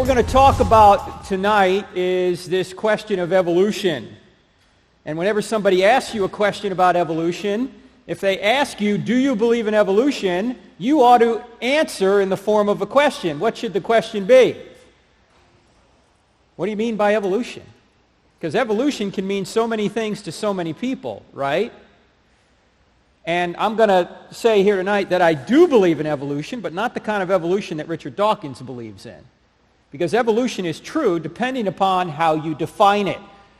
What we're going to talk about tonight is this question of evolution. And whenever somebody asks you a question about evolution, if they ask you, do you believe in evolution, you ought to answer in the form of a question. What should the question be? What do you mean by evolution? Because evolution can mean so many things to so many people, right? And I'm going to say here tonight that I do believe in evolution, but not the kind of evolution that Richard Dawkins believes in. Because evolution is true depending upon how you define it.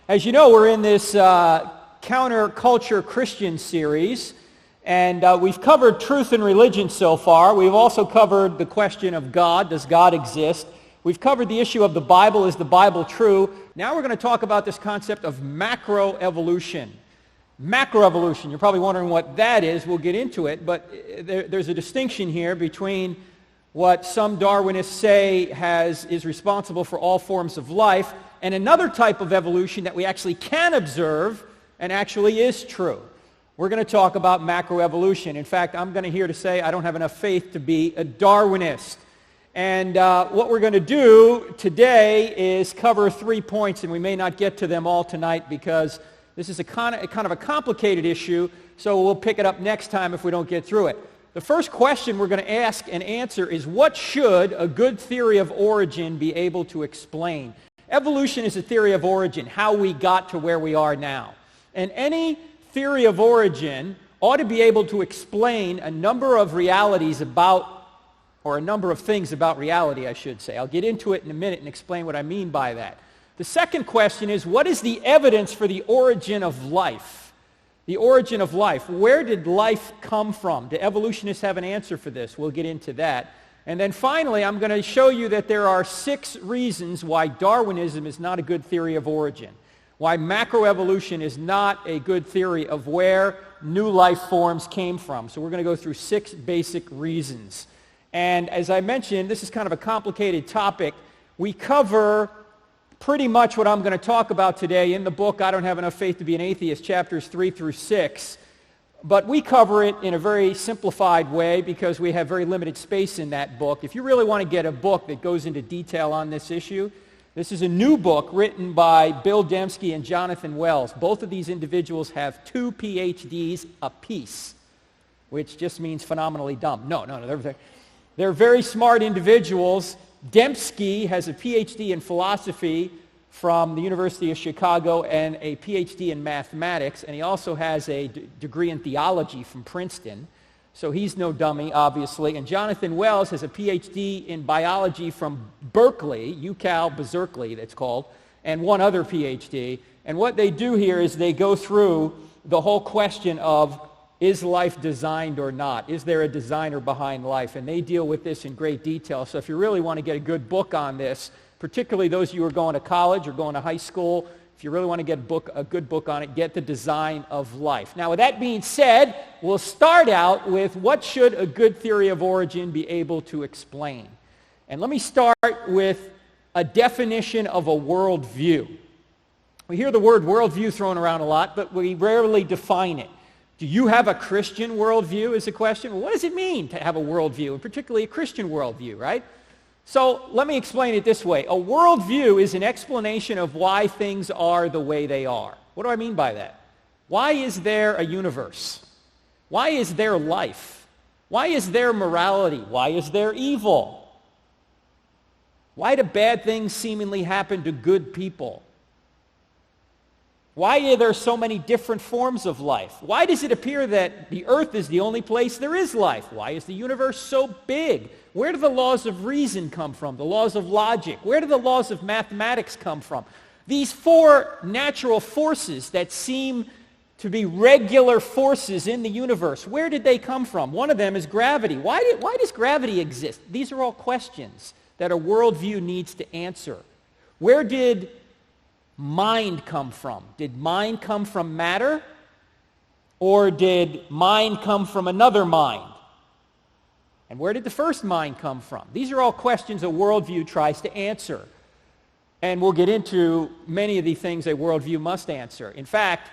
As you know, we're in this counterculture Christian series, and we've covered truth and religion so far. We've also covered the question of God. Does God exist? We've covered the issue of the Bible. Is the Bible true? Now we're going to talk about this concept of macroevolution. Macroevolution. You're probably wondering what that is. We'll get into it, but there's a distinction here between what some Darwinists say is responsible for all forms of life, and another type of evolution that we actually can observe and actually is true. We're going to talk about macroevolution. In fact, I'm going to here to say I don't have enough faith to be a Darwinist. And what we're going to do today is cover 3 points, and we may not get to them all tonight because this is a kind of a complicated issue, so we'll pick it up next time if we don't get through it. The first question we're going to ask and answer is, what should a good theory of origin be able to explain? Evolution is a theory of origin, how we got to where we are now. And any theory of origin ought to be able to explain a number of realities about, or a number of things about reality, I should say. I'll get into it in a minute and explain what I mean by that. The second question is, what is the evidence for the origin of life? The origin of life. Where did life come from? Do evolutionists have an answer for this? We'll get into that. And then finally, I'm going to show you that there are 6 reasons why Darwinism is not a good theory of origin. Why macroevolution is not a good theory of where new life forms came from. So we're going to go through 6 basic reasons. And as I mentioned, this is kind of a complicated topic. We cover pretty much what I'm going to talk about today in the book, I Don't Have Enough Faith to Be an Atheist, chapters 3 through 6. But we cover it in a very simplified way because we have very limited space in that book. If you really want to get a book that goes into detail on this issue, this is a new book written by Bill Dembski and Jonathan Wells. Both of these individuals have 2 PhDs apiece, which just means phenomenally dumb. No, they're very smart individuals. Dembski has a PhD in philosophy from the University of Chicago and a PhD in mathematics, and he also has a degree in theology from Princeton. So he's no dummy, obviously. And Jonathan Wells has a PhD in biology from Berkeley, UCal Berkeley, that's called, and one other PhD. And what they do here is they go through the whole question of, is life designed or not? Is there a designer behind life? And they deal with this in great detail. So if you really want to get a good book on this, particularly those of you who are going to college or going to high school, if you really want to get a good book on it, get The Design of Life. Now, with that being said, we'll start out with what should a good theory of origin be able to explain. And let me start with a definition of a worldview. We hear the word worldview thrown around a lot, but we rarely define it. Do you have a Christian worldview is the question. Well, what does it mean to have a worldview, and particularly a Christian worldview, right? So let me explain it this way. A worldview is an explanation of why things are the way they are. What do I mean by that? Why is there a universe? Why is there life? Why is there morality? Why is there evil? Why do bad things seemingly happen to good people? Why are there so many different forms of life? Why does it appear that the earth is the only place there is life? Why is the universe so big? Where do the laws of reason come from? The laws of logic? Where do the laws of mathematics come from? These 4 natural forces that seem to be regular forces in the universe, where did they come from? One of them is gravity. Why does gravity exist? These are all questions that a worldview needs to answer. Where did mind come from? Did mind come from matter? Or did mind come from another mind? And where did the first mind come from? These are all questions a worldview tries to answer. And we'll get into many of the things a worldview must answer. In fact,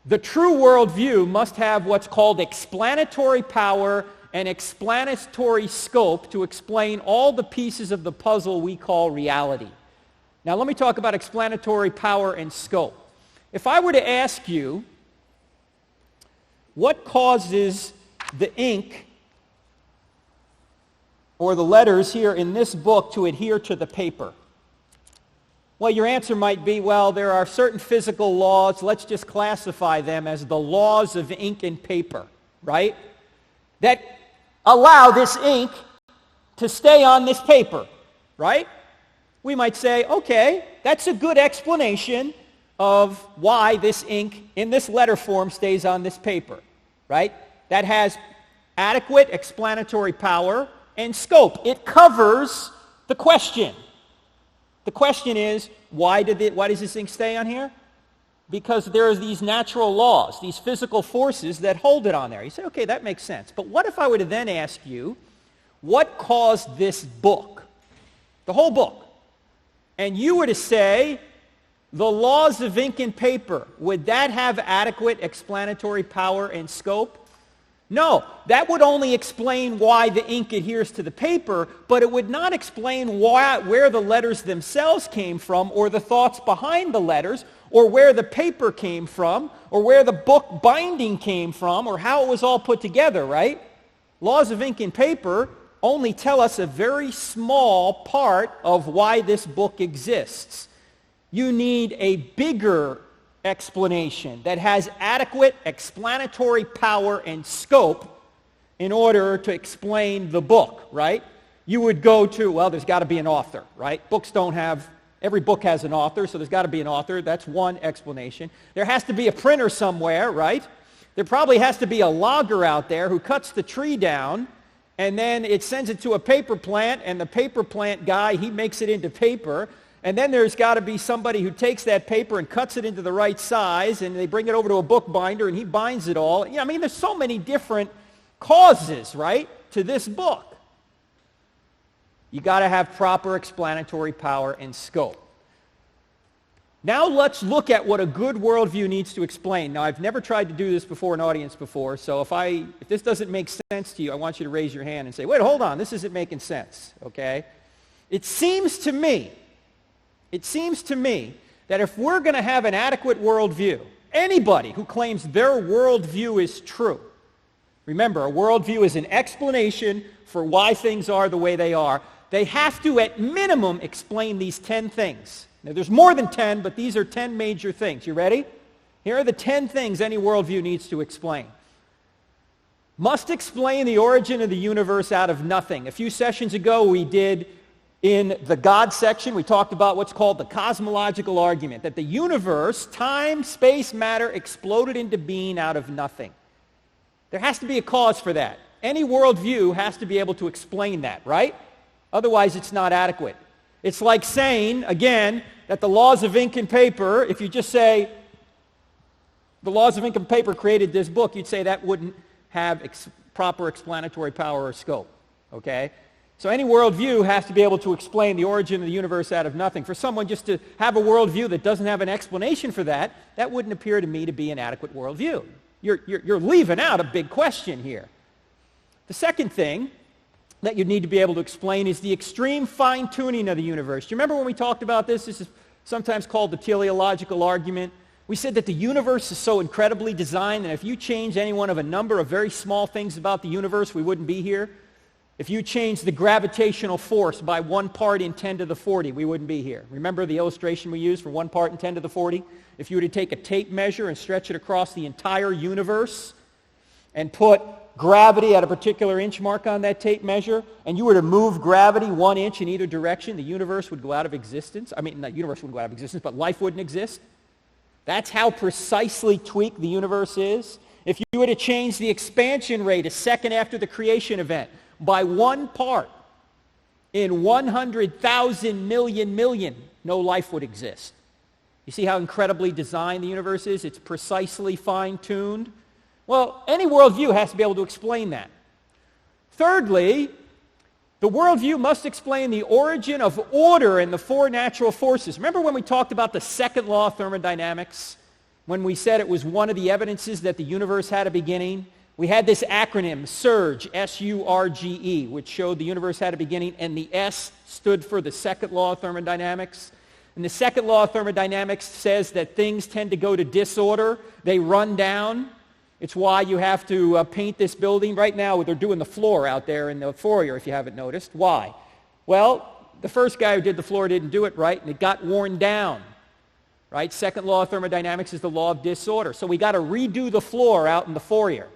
the true worldview must have what's called explanatory power and explanatory scope to explain all the pieces of the puzzle we call reality. Now let me talk about explanatory power and scope. If I were to ask you, what causes the ink or the letters here in this book to adhere to the paper? Well, your answer might be, well, there are certain physical laws, let's just classify them as the laws of ink and paper, right? That allow this ink to stay on this paper, right? We might say, okay, that's a good explanation of why this ink in this letter form stays on this paper, right? That has adequate explanatory power and scope. It covers the question. The question is, why does this ink stay on here? Because there are these natural laws, these physical forces that hold it on there. You say, okay, that makes sense. But what if I were to then ask you, what caused this book, the whole book, and you were to say, the laws of ink and paper, would that have adequate explanatory power and scope? No, that would only explain why the ink adheres to the paper, but it would not explain where the letters themselves came from, or the thoughts behind the letters, or where the paper came from, or where the book binding came from, or how it was all put together, right? Laws of ink and paper only tell us a very small part of why this book exists. You need a bigger explanation that has adequate explanatory power and scope in order to explain the book, right? You would go to, well, there's got to be an author, right? Every book has an author, so there's got to be an author. That's one explanation. There has to be a printer somewhere, right? There probably has to be a logger out there who cuts the tree down, and then it sends it to a paper plant, and the paper plant guy, he makes it into paper. And then there's got to be somebody who takes that paper and cuts it into the right size, and they bring it over to a book binder, and he binds it all. I mean, there's so many different causes, right, to this book. You got to have proper explanatory power and scope. Now let's look at what a good worldview needs to explain. Now, I've never tried to do this before an audience before, so if this doesn't make sense to you, I want you to raise your hand and say, wait, hold on, this isn't making sense, okay? It seems to me that if we're going to have an adequate worldview, anybody who claims their worldview is true, remember, a worldview is an explanation for why things are the way they are, they have to, at minimum, explain these 10 things. Now, there's more than 10, but these are 10 major things. You ready? Here are the 10 things any worldview needs to explain. Must explain the origin of the universe out of nothing. A few sessions ago, we did, in the God section, we talked about what's called the cosmological argument, that the universe, time, space, matter, exploded into being out of nothing. There has to be a cause for that. Any worldview has to be able to explain that, right? Otherwise, it's not adequate. It's like saying, again, that the laws of ink and paper, if you just say, the laws of ink and paper created this book, you'd say that wouldn't have proper explanatory power or scope, okay? So any worldview has to be able to explain the origin of the universe out of nothing. For someone just to have a worldview that doesn't have an explanation for that, that wouldn't appear to me to be an adequate worldview. You're leaving out a big question here. The second thing that you need to be able to explain is the extreme fine-tuning of the universe. Do you remember when we talked about this? This is sometimes called the teleological argument. We said that the universe is so incredibly designed that if you change any one of a number of very small things about the universe, we wouldn't be here. If you change the gravitational force by 1 part in 10 to the 40, we wouldn't be here. Remember the illustration we used for 1 part in 10 to the 40? If you were to take a tape measure and stretch it across the entire universe and put gravity at a particular inch mark on that tape measure, and you were to move gravity 1 inch in either direction, the universe would go out of existence. I mean, the universe wouldn't go out of existence, but life wouldn't exist. That's how precisely tweaked the universe is. If you were to change the expansion rate a second after the creation event by 1 part in 100,000 million, no life would exist. You see how incredibly designed the universe is? It's precisely fine-tuned. Well, any worldview has to be able to explain that. Thirdly, the worldview must explain the origin of order in the 4 natural forces. Remember when we talked about the second law of thermodynamics? When we said it was one of the evidences that the universe had a beginning? We had this acronym, SURGE, S-U-R-G-E, which showed the universe had a beginning, and the S stood for the second law of thermodynamics. And the second law of thermodynamics says that things tend to go to disorder. They run down. It's why you have to paint this building. Right now, they're doing the floor out there in the foyer, if you haven't noticed. Why? Well, the first guy who did the floor didn't do it right, and it got worn down. Right? Second law of thermodynamics is the law of disorder. So we got to redo the floor out in the foyer.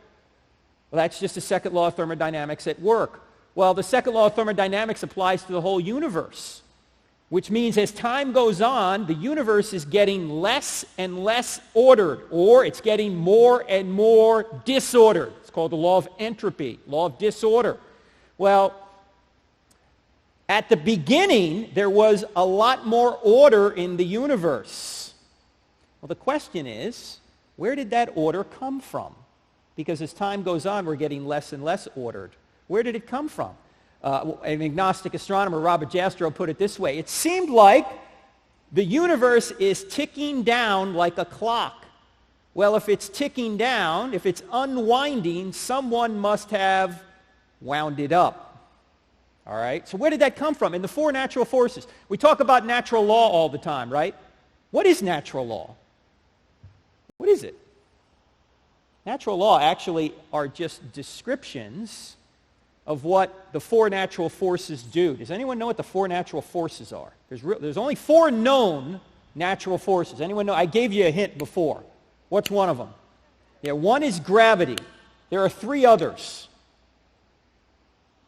Well, that's just the second law of thermodynamics at work. Well, the second law of thermodynamics applies to the whole universe, which means as time goes on, the universe is getting less and less ordered, or it's getting more and more disordered. It's called the law of entropy, law of disorder. Well, at the beginning, there was a lot more order in the universe. Well, the question is, where did that order come from? Because as time goes on, we're getting less and less ordered. Where did it come from? An agnostic astronomer, Robert Jastrow, put it this way. It seemed like the universe is ticking down like a clock. Well, if it's ticking down, if it's unwinding, someone must have wound it up. All right? So where did that come from? In the four natural forces. We talk about natural law all the time, right? What is natural law? What is it? Natural law actually are just descriptions of what the four natural forces do. Does anyone know what the four natural forces are? There's only four known natural forces. Anyone know? I gave you a hint before. What's one of them? Yeah, one is gravity. There are three others.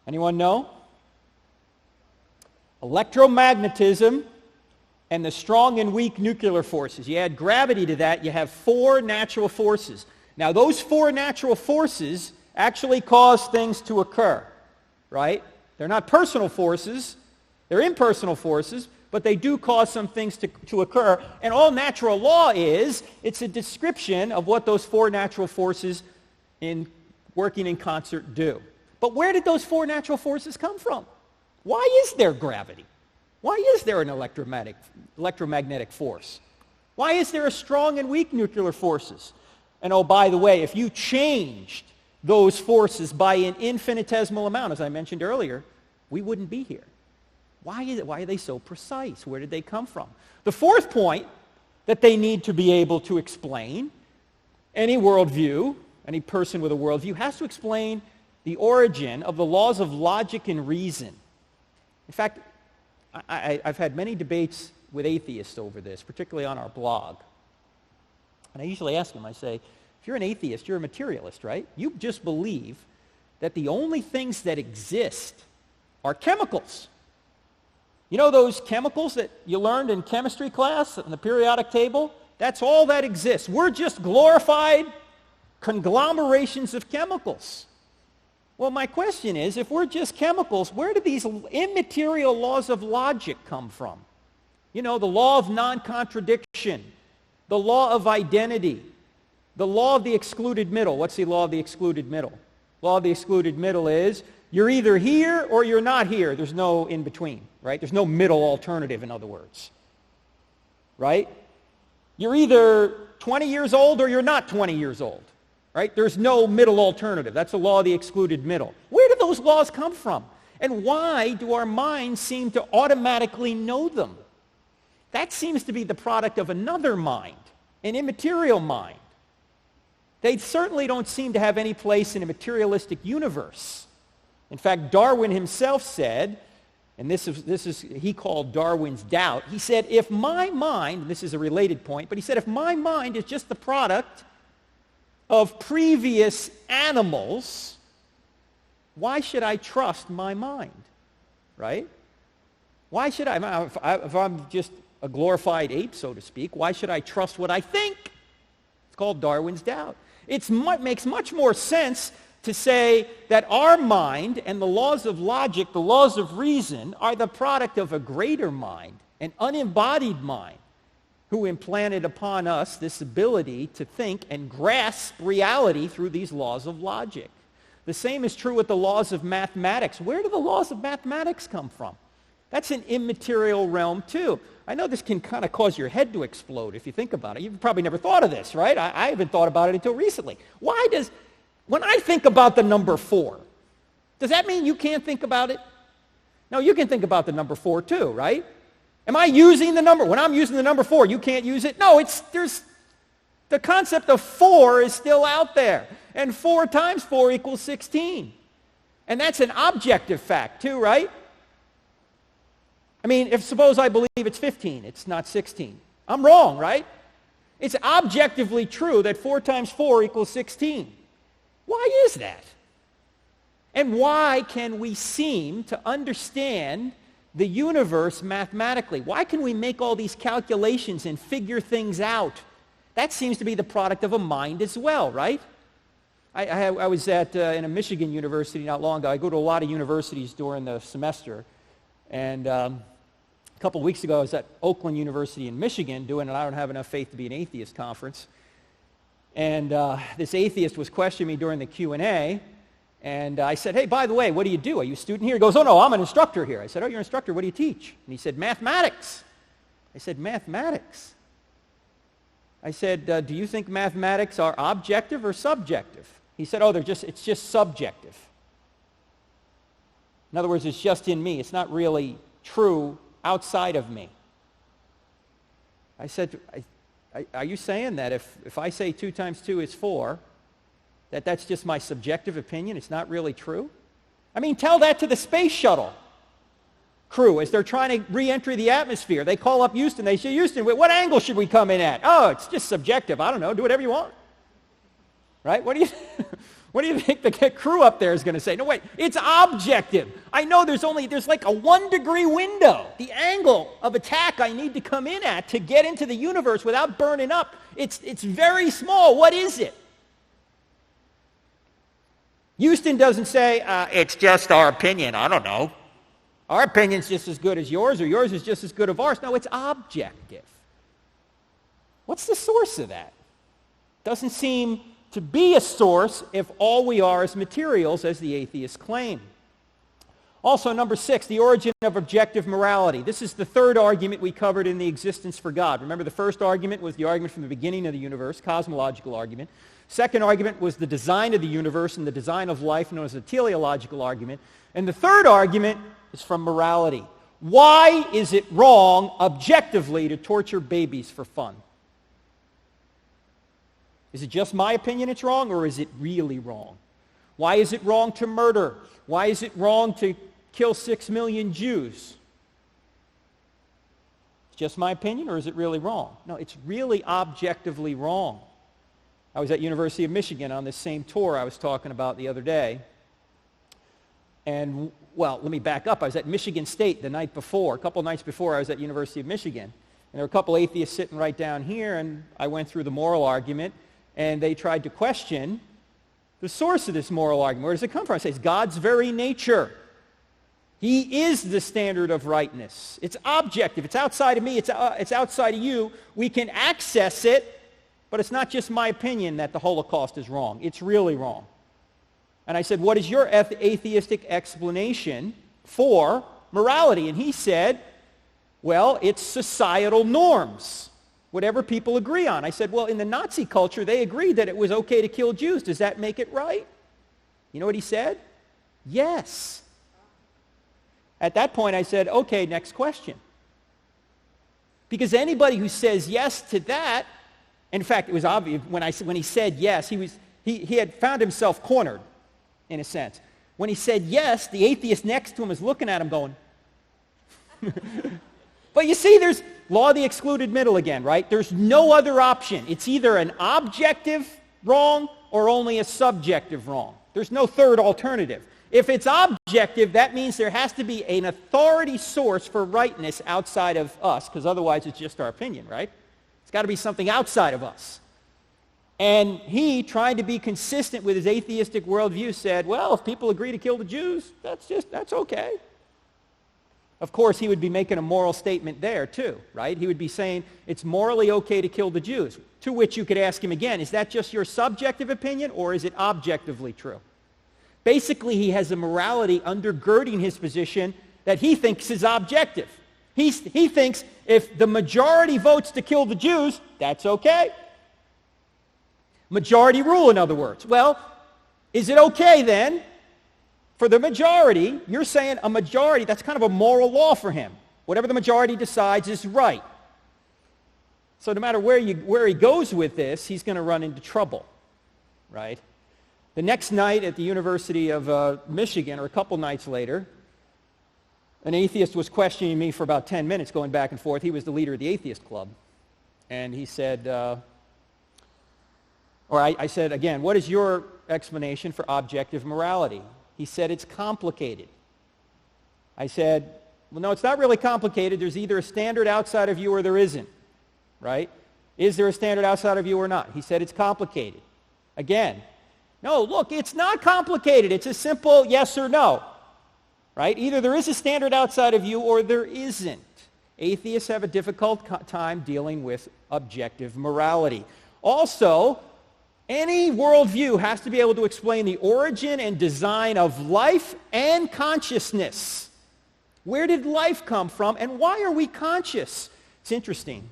Anyone know? Electromagnetism and the strong and weak nuclear forces. You add gravity to that, you have four natural forces. Now, those four natural forces actually cause things to occur, right? They're not personal forces. They're impersonal forces, but they do cause some things to occur. And all natural law is, it's a description of what those four natural forces in working in concert do. But where did those four natural forces come from? Why is there gravity? Why is there an electromagnetic force? Why is there a strong and weak nuclear forces? And oh, by the way, if you changed those forces by an infinitesimal amount, as I mentioned earlier, we wouldn't be here. Why is it? Why are they so precise? Where did they come from? The fourth point that they need to be able to explain, any worldview, any person with a worldview, has to explain the origin of the laws of logic and reason. In fact, I've had many debates with atheists over this, particularly on our blog. And I usually ask them, I say, if you're an atheist, you're a materialist, right? You just believe that the only things that exist are chemicals. You know those chemicals that you learned in chemistry class in the periodic table? That's all that exists. We're just glorified conglomerations of chemicals. Well, my question is, if we're just chemicals, where do these immaterial laws of logic come from? You know, the law of non-contradiction, the law of identity, the law of the excluded middle. What's the law of the excluded middle? Law of the excluded middle is you're either here or you're not here. There's no in between, right? There's no middle alternative, in other words, right? You're either 20 years old or you're not 20 years old, right? There's no middle alternative. That's the law of the excluded middle. Where do those laws come from? And why do our minds seem to automatically know them? That seems to be the product of another mind, an immaterial mind. They certainly don't seem to have any place in a materialistic universe. In fact, Darwin himself said, and this is he called Darwin's doubt, he said, if my mind, and this is a related point, but he said, if my mind is just the product of previous animals, why should I trust my mind, right? Why should I? If I'm just a glorified ape, so to speak, why should I trust what I think? It's called Darwin's doubt. It makes much more sense to say that our mind and the laws of logic, the laws of reason, are the product of a greater mind, an unembodied mind, who implanted upon us this ability to think and grasp reality through these laws of logic. The same is true with the laws of mathematics. Where do the laws of mathematics come from? That's an immaterial realm too. I know this can kind of cause your head to explode if you think about it. You've probably never thought of this, right? I haven't thought about it until recently. Why when I think about the number 4, does that mean you can't think about it? No, you can think about the number 4 too, right? Am I using the number? When I'm using the number 4, you can't use it? No, the concept of 4 is still out there. And 4 times 4 equals 16. And that's an objective fact too, right? I mean, if suppose I believe it's 15, it's not 16. I'm wrong, right? It's objectively true that 4 times 4 equals 16. Why is that? And why can we seem to understand the universe mathematically? Why can we make all these calculations and figure things out? That seems to be the product of a mind as well, right? I was in a Michigan university not long ago. I go to a lot of universities during the semester. And a couple of weeks ago, I was at Oakland University in Michigan doing an I Don't Have Enough Faith to Be an Atheist conference. And this atheist was questioning me during the Q&A. And I said, hey, by the way, what do you do? Are you a student here? He goes, oh, no, I'm an instructor here. I said, oh, you're an instructor. What do you teach? And he said, mathematics. I said, mathematics? I said, do you think mathematics are objective or subjective? He said, oh, it's just subjective. In other words, it's just in me. It's not really true outside of me. I said, are you saying that if I say 2 times 2 is 4, that's just my subjective opinion? It's not really true? I mean, tell that to the space shuttle crew as they're trying to re-enter the atmosphere. They call up Houston. They say, Houston, what angle should we come in at? Oh, it's just subjective. I don't know. Do whatever you want. Right? What do you think the crew up there is going to say? No, wait. It's objective. I know there's like a 1 degree window. The angle of attack I need to come in at to get into the universe without burning up. It's very small. What is it? Houston doesn't say, it's just our opinion. I don't know. Our opinion's just as good as yours, or yours is just as good as ours. No, it's objective. What's the source of that? Doesn't seem to be a source if all we are is materials, as the atheists claim. Also, number 6, the origin of objective morality. This is the third argument we covered in the existence for God. Remember, the first argument was the argument from the beginning of the universe, cosmological argument. Second argument was the design of the universe and the design of life, known as the teleological argument. And the third argument is from morality. Why is it wrong, objectively, to torture babies for fun? Is it just my opinion it's wrong, or is it really wrong? Why is it wrong to murder? Why is it wrong to kill 6 million Jews? It's just my opinion, or is it really wrong? No, it's really objectively wrong. I was at University of Michigan on this same tour I was talking about the other day. And, well, let me back up. I was at Michigan State the night before. A couple nights before, I was at University of Michigan. And there were a couple atheists sitting right down here, and I went through the moral argument, and they tried to question the source of this moral argument. Where does it come from? I say, it's God's very nature. He is the standard of rightness. It's objective. It's outside of me. It's outside of you. We can access it, but it's not just my opinion that the Holocaust is wrong. It's really wrong. And I said, what is your atheistic explanation for morality? And he said, well, it's societal norms, whatever people agree on. I said, well, in the Nazi culture, they agreed that it was okay to kill Jews. Does that make it right? You know what he said? Yes. At that point, I said, okay, next question. Because anybody who says yes to that, in fact, it was obvious when he said yes, he had found himself cornered, in a sense. When he said yes, the atheist next to him is looking at him going, but you see, there's law of the excluded middle again, right? There's no other option. It's either an objective wrong or only a subjective wrong. There's no third alternative. If it's objective, that means there has to be an authority source for rightness outside of us, because otherwise it's just our opinion, right? It's got to be something outside of us. And he, trying to be consistent with his atheistic worldview, said, well, if people agree to kill the Jews, that's okay. Of course, he would be making a moral statement there too, right? He would be saying it's morally okay to kill the Jews, to which you could ask him again, is that just your subjective opinion, or is it objectively true? Basically, he has a morality undergirding his position that he thinks is objective. He thinks if the majority votes to kill the Jews, that's okay. Majority rule, in other words. Well, Is it okay then for the majority, you're saying a majority, that's kind of a moral law for him. Whatever the majority decides is right. So no matter where he goes with this, he's going to run into trouble, right? The next night at the University of Michigan, or a couple nights later, an atheist was questioning me for about 10 minutes, going back and forth. He was the leader of the atheist club. And he said, I said, again, what is your explanation for objective morality? He said, it's complicated. I said, well, no, it's not really complicated. There's either a standard outside of you or there isn't, right? Is there a standard outside of you or not? He said, it's complicated. Again, no, look, it's not complicated. It's a simple yes or no, right? Either there is a standard outside of you or there isn't. Atheists have a difficult time dealing with objective morality. Also, any worldview has to be able to explain the origin and design of life and consciousness. Where did life come from, and why are we conscious? It's interesting.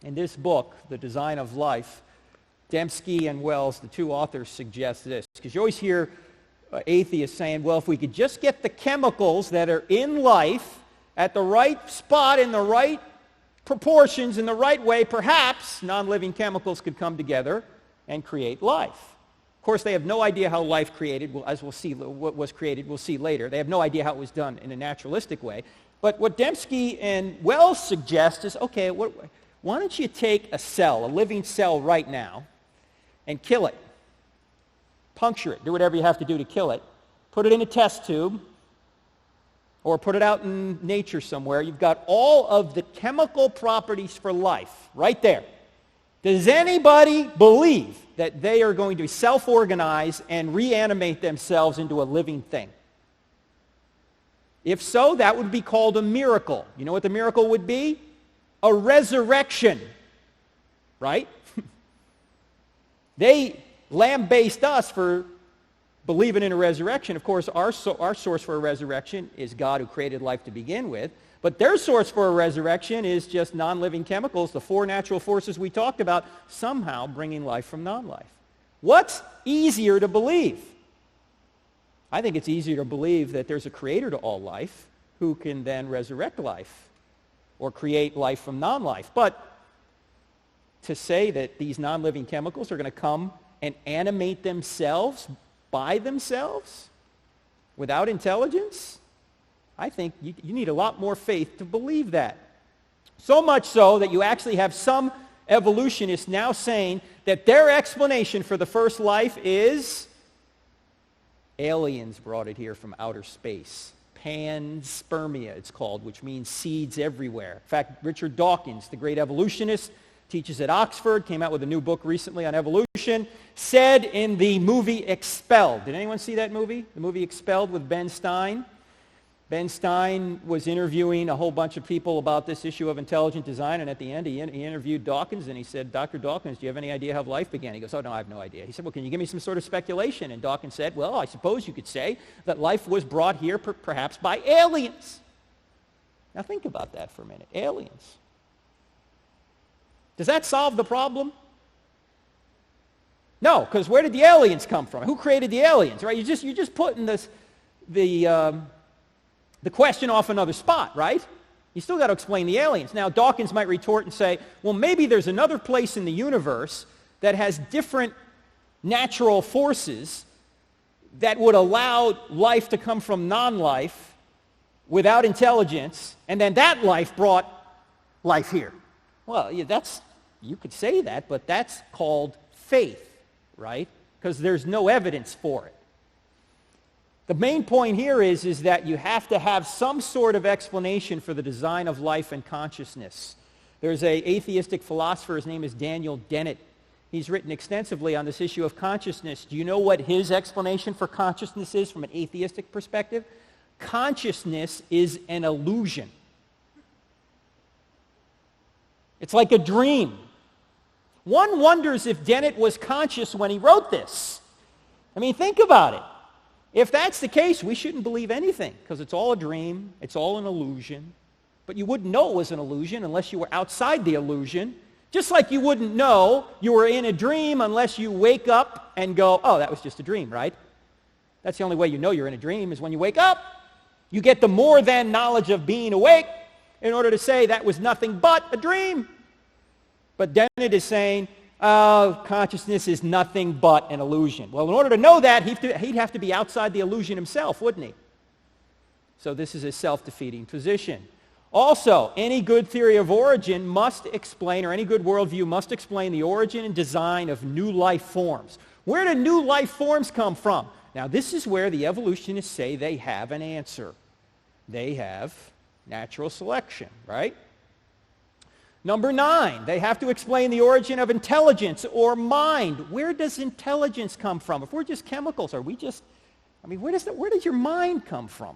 In this book, The Design of Life, Dembski and Wells, the two authors, suggest this. Because you always hear atheists saying, well, if we could just get the chemicals that are in life at the right spot, in the right proportions, in the right way, perhaps non-living chemicals could come together and create life. Of course, they have no idea how life created, as we'll see, what was created, we'll see later. They have no idea how it was done in a naturalistic way. But what Dembski and Wells suggest is, okay, why don't you take a cell, a living cell right now, and kill it. Puncture it. Do whatever you have to do to kill it. Put it in a test tube, or put it out in nature somewhere. You've got all of the chemical properties for life right there. Does anybody believe that they are going to self-organize and reanimate themselves into a living thing? If so, that would be called a miracle. You know what the miracle would be? A resurrection, right? They lambaste us for believing in a resurrection. Of course, our source for a resurrection is God who created life to begin with. But their source for a resurrection is just non-living chemicals, the four natural forces we talked about, somehow bringing life from non-life. What's easier to believe? I think it's easier to believe that there's a creator to all life who can then resurrect life or create life from non-life. But to say that these non-living chemicals are going to come and animate themselves by themselves without intelligence, I think you need a lot more faith to believe that. So much so that you actually have some evolutionists now saying that their explanation for the first life is aliens brought it here from outer space. Panspermia, it's called, which means seeds everywhere. In fact, Richard Dawkins, the great evolutionist, teaches at Oxford, came out with a new book recently on evolution, said in the movie Expelled. Did anyone see that movie? The movie Expelled with Ben Stein. Ben Stein was interviewing a whole bunch of people about this issue of intelligent design, and at the end he interviewed Dawkins, and he said, Dr. Dawkins, do you have any idea how life began? He goes, oh, no, I have no idea. He said, well, can you give me some sort of speculation? And Dawkins said, well, I suppose you could say that life was brought here perhaps by aliens. Now think about that for a minute. Aliens. Does that solve the problem? No, because where did the aliens come from? Who created the aliens, right? You're just putting the question off another spot, right? You still got to explain the aliens. Now, Dawkins might retort and say, well, maybe there's another place in the universe that has different natural forces that would allow life to come from non-life without intelligence, and then that life brought life here. Well, yeah, you could say that, but that's called faith, right? Because there's no evidence for it. The main point here is that you have to have some sort of explanation for the design of life and consciousness. There's an atheistic philosopher, his name is Daniel Dennett. He's written extensively on this issue of consciousness. Do you know what his explanation for consciousness is from an atheistic perspective? Consciousness is an illusion. It's like a dream. One wonders if Dennett was conscious when he wrote this. I mean, think about it. If that's the case, we shouldn't believe anything because it's all a dream, it's all an illusion. But you wouldn't know it was an illusion unless you were outside the illusion. Just like you wouldn't know you were in a dream unless you wake up and go, oh, that was just a dream, right? That's the only way you know you're in a dream is when you wake up. You get the more than knowledge of being awake in order to say that was nothing but a dream. But Dennett is saying, oh, consciousness is nothing but an illusion. Well, in order to know that, he'd have to be outside the illusion himself, wouldn't he? So this is a self-defeating position. Also, any good theory of origin must explain, or any good worldview must explain the origin and design of new life forms. Where do new life forms come from? Now, this is where the evolutionists say they have an answer. They have natural selection, right? Number 9, they have to explain the origin of intelligence or mind. Where does intelligence come from? If we're just chemicals, where does your mind come from?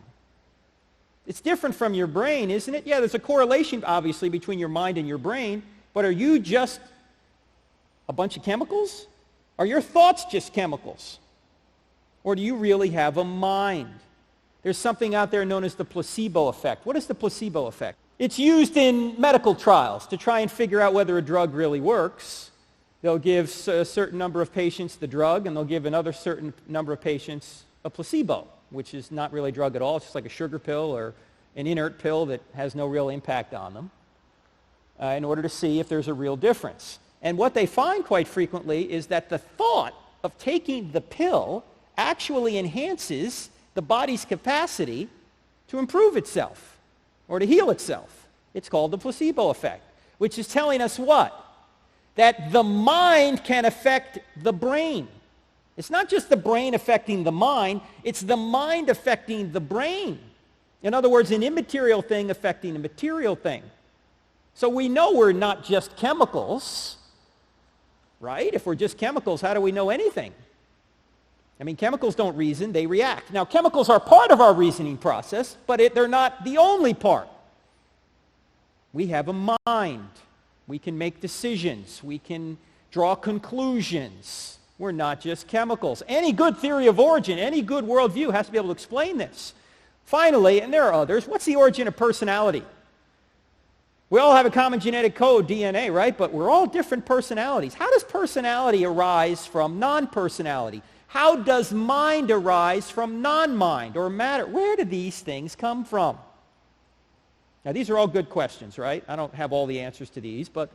It's different from your brain, isn't it? Yeah, there's a correlation, obviously, between your mind and your brain, but are you just a bunch of chemicals? Are your thoughts just chemicals? Or do you really have a mind? There's something out there known as the placebo effect. What is the placebo effect? It's used in medical trials to try and figure out whether a drug really works. They'll give a certain number of patients the drug, and they'll give another certain number of patients a placebo, which is not really a drug at all. It's just like a sugar pill or an inert pill that has no real impact on them, in order to see if there's a real difference. And what they find quite frequently is that the thought of taking the pill actually enhances the body's capacity to improve itself or to heal itself. It's called the placebo effect, which is telling us what? That the mind can affect the brain. It's not just the brain affecting the mind, it's the mind affecting the brain. In other words, an immaterial thing affecting a material thing. So we know we're not just chemicals, right? If we're just chemicals, how do we know anything? I mean, chemicals don't reason, they react. Now, chemicals are part of our reasoning process, but they're not the only part. We have a mind. We can make decisions. We can draw conclusions. We're not just chemicals. Any good theory of origin, any good worldview has to be able to explain this. Finally, and there are others, what's the origin of personality? We all have a common genetic code, DNA, right? But we're all different personalities. How does personality arise from non-personality? How does mind arise from non-mind or matter? Where do these things come from? Now, these are all good questions, right? I don't have all the answers to these, but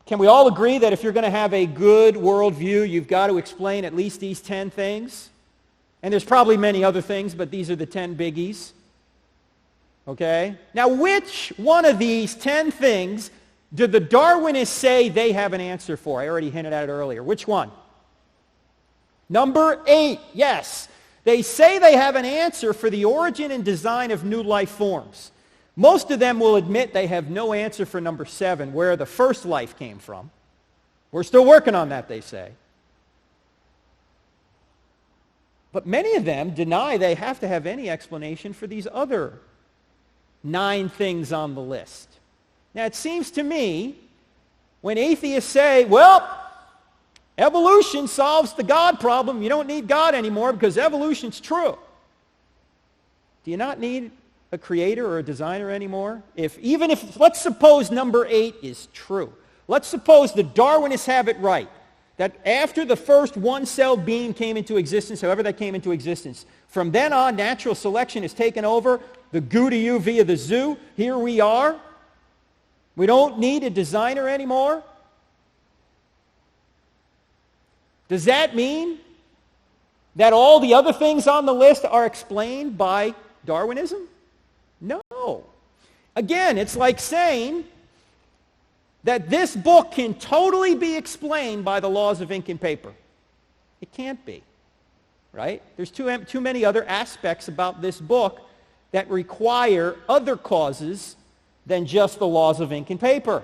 can we all agree that if you're going to have a good worldview, you've got to explain at least these 10 things? And there's probably many other things, but these are the 10 biggies. Okay? Now, which one of these 10 things did the Darwinists say they have an answer for? I already hinted at it earlier. Which one? Number 8, yes. They say they have an answer for the origin and design of new life forms. Most of them will admit they have no answer for number 7, where the first life came from. We're still working on that, they say. But many of them deny they have to have any explanation for these other 9 things on the list. Now, it seems to me, when atheists say, well, evolution solves the God problem, you don't need God anymore because evolution's true. Do you not need a creator or a designer anymore? Even if, let's suppose number 8 is true. Let's suppose the Darwinists have it right, that after the first one-celled being came into existence, however that came into existence, from then on, natural selection has taken over, the goo to you via the zoo. Here we are. We don't need a designer anymore. Does that mean that all the other things on the list are explained by Darwinism? No. Again, it's like saying that this book can totally be explained by the laws of ink and paper. It can't be, right? There's too many other aspects about this book that require other causes than just the laws of ink and paper.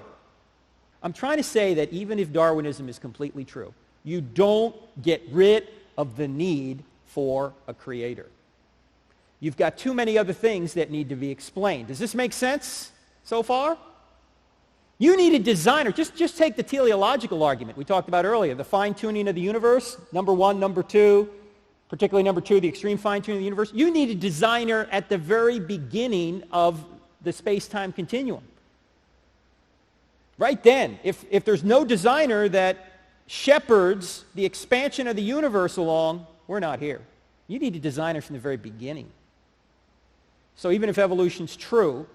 I'm trying to say that even if Darwinism is completely true, you don't get rid of the need for a creator. You've got too many other things that need to be explained. Does this make sense so far? You need a designer. Just take the teleological argument we talked about earlier, the fine-tuning of the universe, number 1, number 2, particularly number 2, the extreme fine-tuning of the universe. You need a designer at the very beginning of the space-time continuum. Right then, if there's no designer that shepherds the expansion of the universe along, we're not here. You need a designer from the very beginning. So even if evolution's true,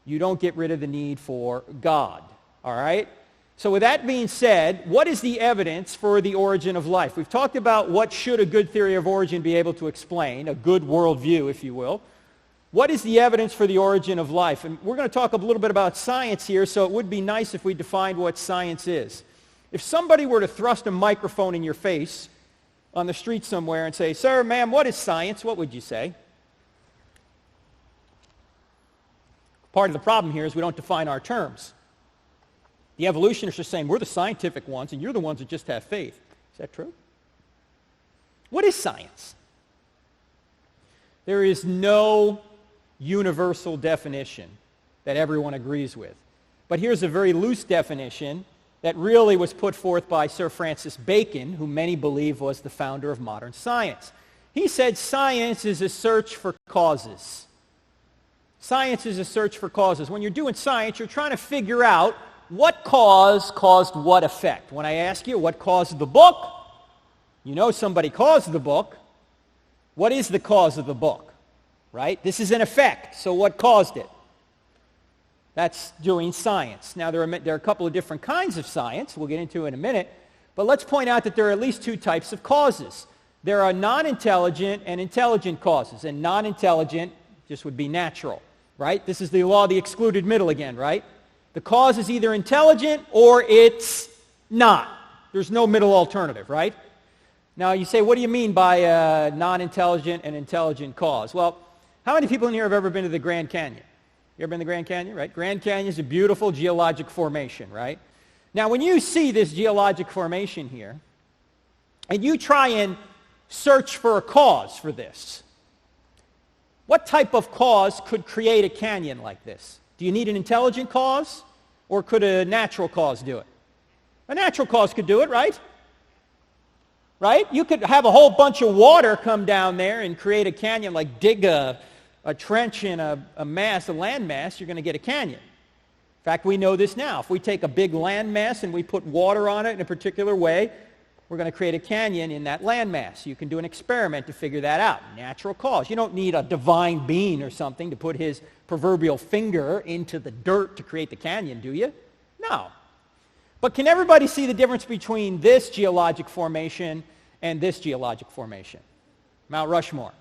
you don't get rid of the need for God. All right? So with that being said, what is the evidence for the origin of life? We've talked about what should a good theory of origin be able to explain, a good worldview, if you will. What is the evidence for the origin of life? And we're going to talk a little bit about science here, so it would be nice if we defined what science is. If somebody were to thrust a microphone in your face on the street somewhere and say, "Sir, ma'am, what is science?" what would you say? Part of the problem here is we don't define our terms. The evolutionists are saying, we're the scientific ones, and you're the ones that just have faith. Is that true? What is science? There is no universal definition that everyone agrees with. But here's a very loose definition that really was put forth by Sir Francis Bacon, who many believe was the founder of modern science. He said science is a search for causes. Science is a search for causes. When you're doing science, you're trying to figure out what cause caused what effect. When I ask you what caused the book, you know somebody caused the book. What is the cause of the book? Right? This is an effect, so what caused it? That's doing science. Now, there are a couple of different kinds of science we'll get into in a minute, but let's point out that there are at least two types of causes. There are non-intelligent and intelligent causes, and non-intelligent just would be natural, right? This is the law of the excluded middle again, right? The cause is either intelligent or it's not. There's no middle alternative, right? Now, you say, what do you mean by a non-intelligent and intelligent cause? Well, how many people in here have ever been to the Grand Canyon? You ever been to the Grand Canyon, right? Grand Canyon is a beautiful geologic formation, right? Now, when you see this geologic formation here, and you try and search for a cause for this, what type of cause could create a canyon like this? Do you need an intelligent cause, or could a natural cause do it? A natural cause could do it, right? Right? You could have a whole bunch of water come down there and create a canyon, like dig a trench in a land mass, you're going to get a canyon. In fact, we know this now. If we take a big land mass and we put water on it in a particular way, we're going to create a canyon in that land mass. You can do an experiment to figure that out. Natural cause. You don't need a divine being or something to put his proverbial finger into the dirt to create the canyon, do you? No. But can everybody see the difference between this geologic formation and this geologic formation? Mount Rushmore.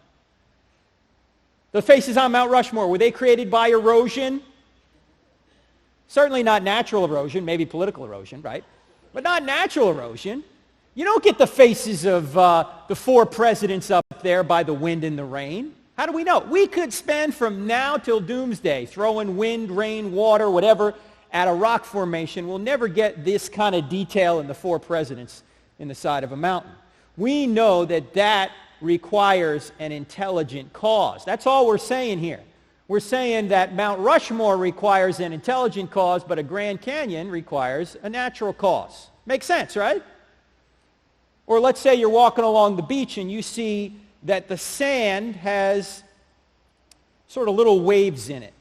The faces on Mount Rushmore, were they created by erosion? Certainly not natural erosion, maybe political erosion, right? But not natural erosion. You don't get the faces of the four presidents up there by the wind and the rain. How do we know? We could spend from now till doomsday throwing wind, rain, water, whatever, at a rock formation. We'll never get this kind of detail in the four presidents in the side of a mountain. We know that that requires an intelligent cause. That's all we're saying here. We're saying that Mount Rushmore requires an intelligent cause, but a Grand Canyon requires a natural cause. Makes sense, right? Or let's say you're walking along the beach and you see that the sand has sort of little waves in it.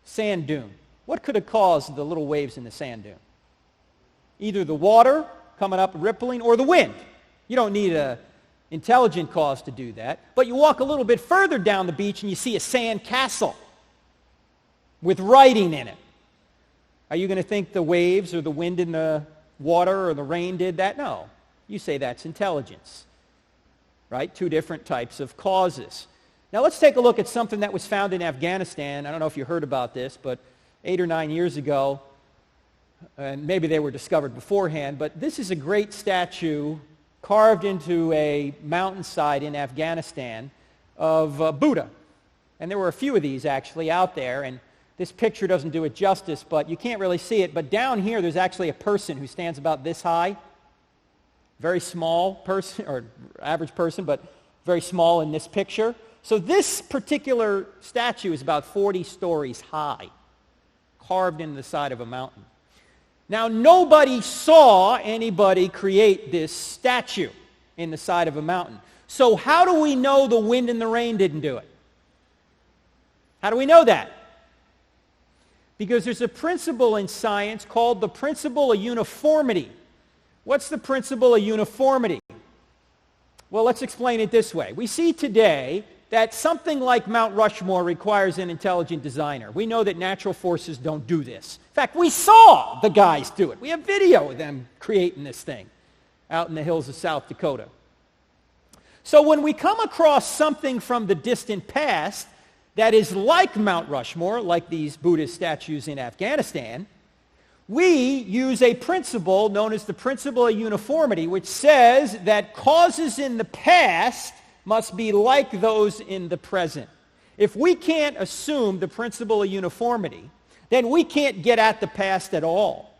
Sand dune. What could have caused the little waves in the sand dune? Either the water coming up and rippling or the wind. You don't need an intelligent cause to do that. But you walk a little bit further down the beach and you see a sand castle with writing in it. Are you going to think the waves or the wind in the water or the rain did that? No. You say that's intelligence. Right? Two different types of causes. Now let's take a look at something that was found in Afghanistan. I don't know if you heard about this, but 8 or 9 years ago, and maybe they were discovered beforehand, but this is a great statue carved into a mountainside in Afghanistan of Buddha. And there were a few of these actually out there, and this picture doesn't do it justice, but you can't really see it. But down here there's actually a person who stands about this high. Very small person, or average person, but very small in this picture. So this particular statue is about 40 stories high, carved into the side of a mountain. Now, nobody saw anybody create this statue in the side of a mountain. So how do we know the wind and the rain didn't do it? How do we know that? Because there's a principle in science called the principle of uniformity. What's the principle of uniformity? Well, let's explain it this way. We see today that something like Mount Rushmore requires an intelligent designer. We know that natural forces don't do this. In fact, we saw the guys do it. We have video of them creating this thing out in the hills of South Dakota. So when we come across something from the distant past that is like Mount Rushmore, like these Buddhist statues in Afghanistan, we use a principle known as the principle of uniformity, which says that causes in the past must be like those in the present. If we can't assume the principle of uniformity, then we can't get at the past at all.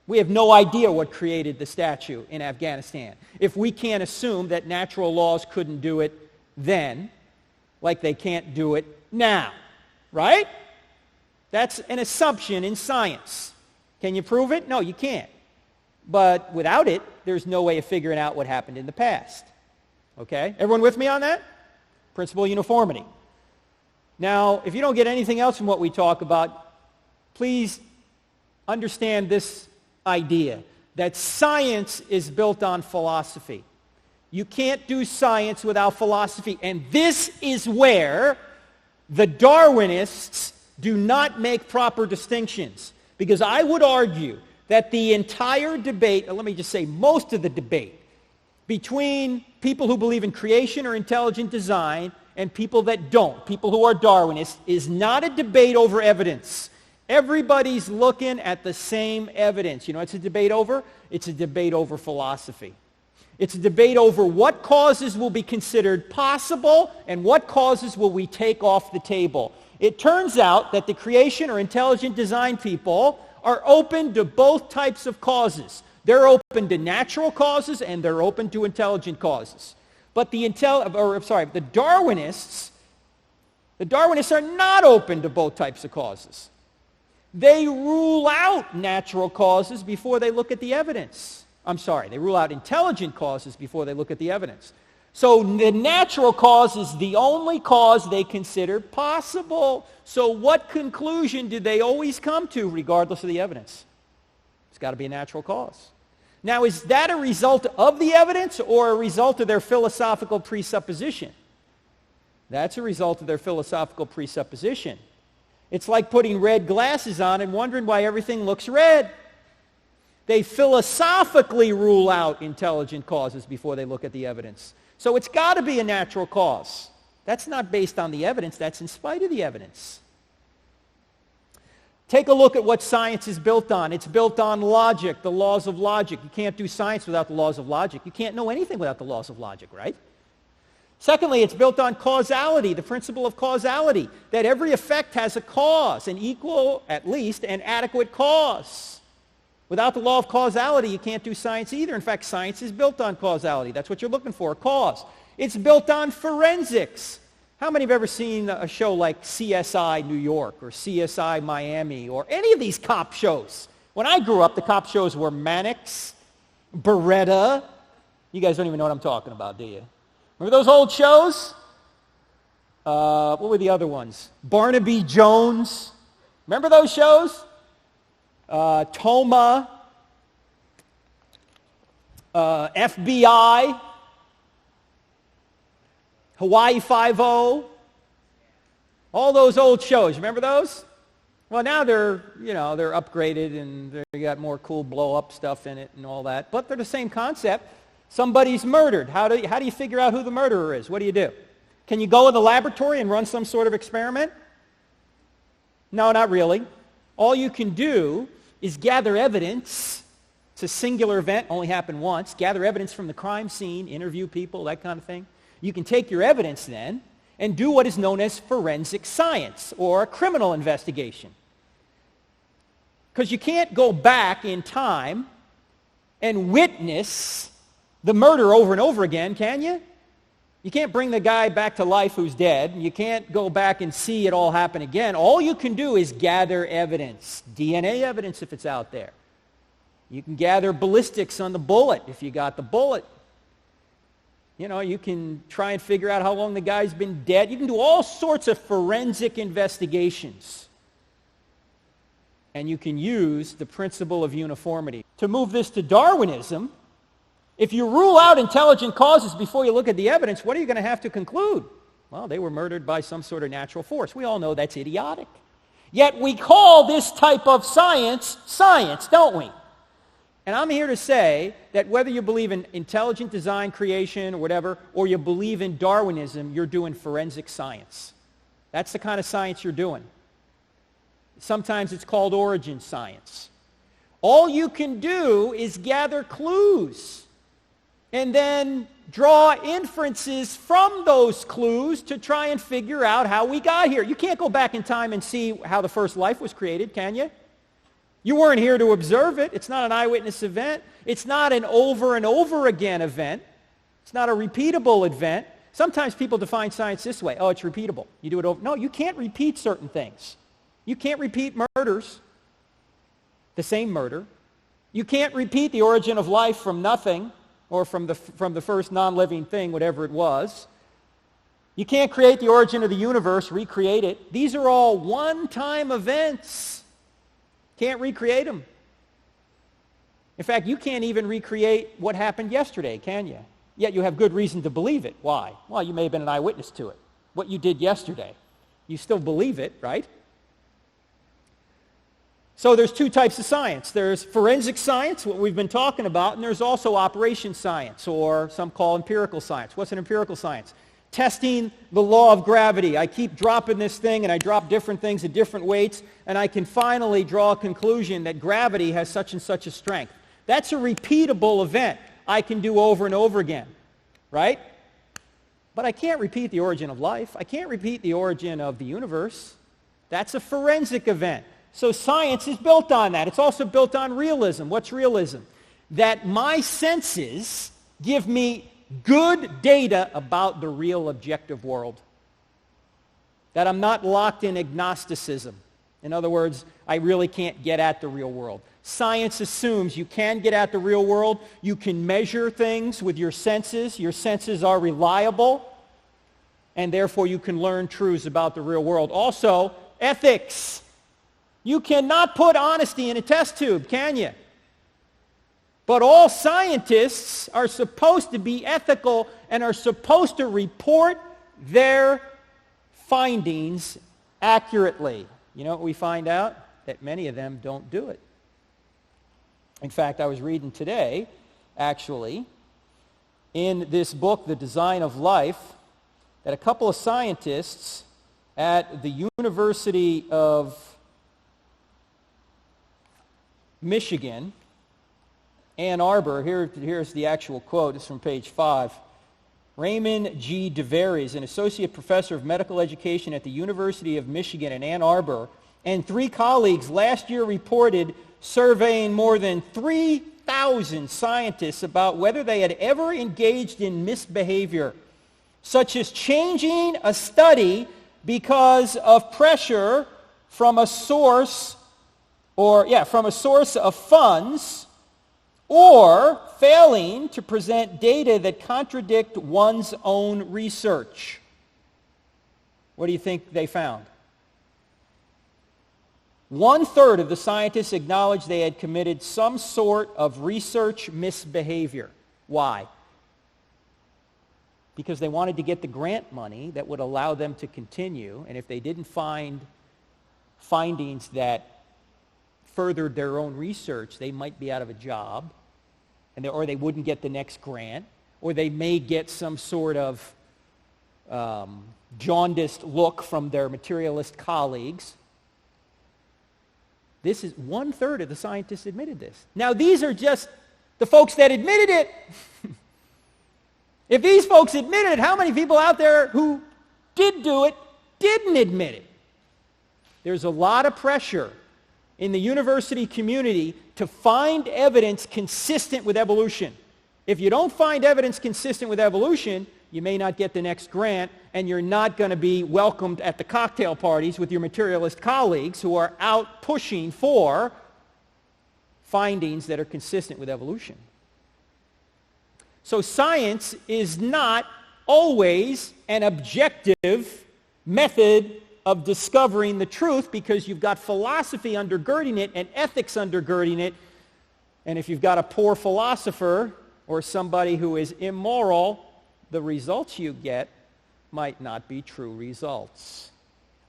We have no idea what created the statue in Afghanistan. If we can't assume that natural laws couldn't do it then, like they can't do it now, right? That's an assumption in science. Can you prove it? No, you can't. But without it, there's no way of figuring out what happened in the past. Okay? Everyone with me on that? Principle of uniformity. Now, if you don't get anything else from what we talk about, please understand this idea that science is built on philosophy. You can't do science without philosophy. And this is where the Darwinists do not make proper distinctions. Because I would argue that the entire debate, let me just say most of the debate, between people who believe in creation or intelligent design and people that don't, people who are Darwinists, is not a debate over evidence. Everybody's looking at the same evidence. You know what it's a debate over? It's a debate over philosophy. It's a debate over what causes will be considered possible and what causes will we take off the table. It turns out that the creation or intelligent design people are open to both types of causes. They're open to natural causes and they're open to intelligent causes. But the Darwinists are not open to both types of causes. They rule out natural causes before they look at the evidence. They rule out intelligent causes before they look at the evidence. So the natural cause is the only cause they consider possible. So what conclusion do they always come to regardless of the evidence? It's got to be a natural cause. Now, is that a result of the evidence or a result of their philosophical presupposition? That's a result of their philosophical presupposition. It's like putting red glasses on and wondering why everything looks red. They philosophically rule out intelligent causes before they look at the evidence. So it's got to be a natural cause. That's not based on the evidence. That's in spite of the evidence. Take a look at what science is built on. It's built on logic, the laws of logic. You can't do science without the laws of logic. You can't know anything without the laws of logic, right? Secondly, it's built on causality, the principle of causality, that every effect has a cause, an equal, at least, and adequate cause. Without the law of causality, you can't do science either. In fact, science is built on causality. That's what you're looking for, a cause. It's built on forensics. How many have ever seen a show like CSI New York or CSI Miami or any of these cop shows? When I grew up, the cop shows were Mannix, Beretta. You guys don't even know what I'm talking about, do you? Remember those old shows? What were the other ones? Barnaby Jones. Remember those shows? Toma. FBI. Hawaii Five-0. All those old shows. Remember those? Well, now they're upgraded and they got more cool blow-up stuff in it and all that. But they're the same concept. Somebody's murdered. How do you figure out who the murderer is? What do? Can you go in the laboratory and run some sort of experiment? No, not really. All you can do is gather evidence. It's a singular event, only happened once. Gather evidence from the crime scene, interview people, that kind of thing. You can take your evidence then and do what is known as forensic science or a criminal investigation. Because you can't go back in time and witness the murder over and over again, can you? You can't bring the guy back to life who's dead. You can't go back and see it all happen again. All you can do is gather evidence, DNA evidence if it's out there. You can gather ballistics on the bullet if you got the bullet. You can try and figure out how long the guy's been dead. You can do all sorts of forensic investigations. and you can use the principle of uniformity. To move this to Darwinism, if you rule out intelligent causes before you look at the evidence, what are you going to have to conclude? Well, they were murdered by some sort of natural force. We all know that's idiotic. Yet we call this type of science, science, don't we? And I'm here to say that whether you believe in intelligent design, creation, or whatever, or you believe in Darwinism, you're doing forensic science. That's the kind of science you're doing. Sometimes it's called origin science. All you can do is gather clues and then draw inferences from those clues to try and figure out how we got here. You can't go back in time and see how the first life was created, can you? You weren't here to observe it. It's not an eyewitness event. It's not an over and over again event. It's not a repeatable event. Sometimes people define science this way. Oh, it's repeatable. You do it over. No, you can't repeat certain things. You can't repeat murders, the same murder. You can't repeat the origin of life from nothing or from the first non-living thing, whatever it was. You can't create the origin of the universe, recreate it. These are all one-time events. Can't recreate them. In fact, you can't even recreate what happened yesterday, can you? Yet you have good reason to believe it. Why? Well, you may have been an eyewitness to it. What you did yesterday. You still believe it, right? So there's two types of science. There's forensic science, what we've been talking about, and there's also operation science, or some call empirical science. What's an empirical science? Testing the law of gravity. I keep dropping this thing, and I drop different things at different weights, and I can finally draw a conclusion that gravity has such and such a strength. That's a repeatable event I can do over and over again, right? But I can't repeat the origin of life. I can't repeat the origin of the universe. That's a forensic event. So science is built on that. It's also built on realism. What's realism? That my senses give me good data about the real objective world. That I'm not locked in agnosticism. In other words, I really can't get at the real world. Science assumes you can get at the real world. You can measure things with your senses. Your senses are reliable. And therefore you can learn truths about the real world. Also, ethics. You cannot put honesty in a test tube, can you? But all scientists are supposed to be ethical and are supposed to report their findings accurately. You know what we find out? That many of them don't do it. In fact, I was reading today, actually, in this book, The Design of Life, that a couple of scientists at the University of Michigan, Ann Arbor, here's the actual quote. It's from page 5. Raymond G. DeVere is an associate professor of medical education at the University of Michigan in Ann Arbor, and 3 colleagues last year reported surveying more than 3,000 scientists about whether they had ever engaged in misbehavior, such as changing a study because of pressure from a source of funds, or failing to present data that contradict one's own research. What do you think they found? 1/3 of the scientists acknowledged they had committed some sort of research misbehavior. Why? Because they wanted to get the grant money that would allow them to continue, and if they didn't find findings that furthered their own research, they might be out of a job, or they wouldn't get the next grant, or they may get some sort of jaundiced look from their materialist colleagues. This is 1/3 of the scientists admitted this. Now, these are just the folks that admitted it. If these folks admitted it, how many people out there who did do it didn't admit it? There's a lot of pressure in the university community to find evidence consistent with evolution. If you don't find evidence consistent with evolution, you may not get the next grant, and you're not going to be welcomed at the cocktail parties with your materialist colleagues who are out pushing for findings that are consistent with evolution. So science is not always an objective method of discovering the truth because you've got philosophy undergirding it and ethics undergirding it. And if you've got a poor philosopher or somebody who is immoral, the results you get might not be true results.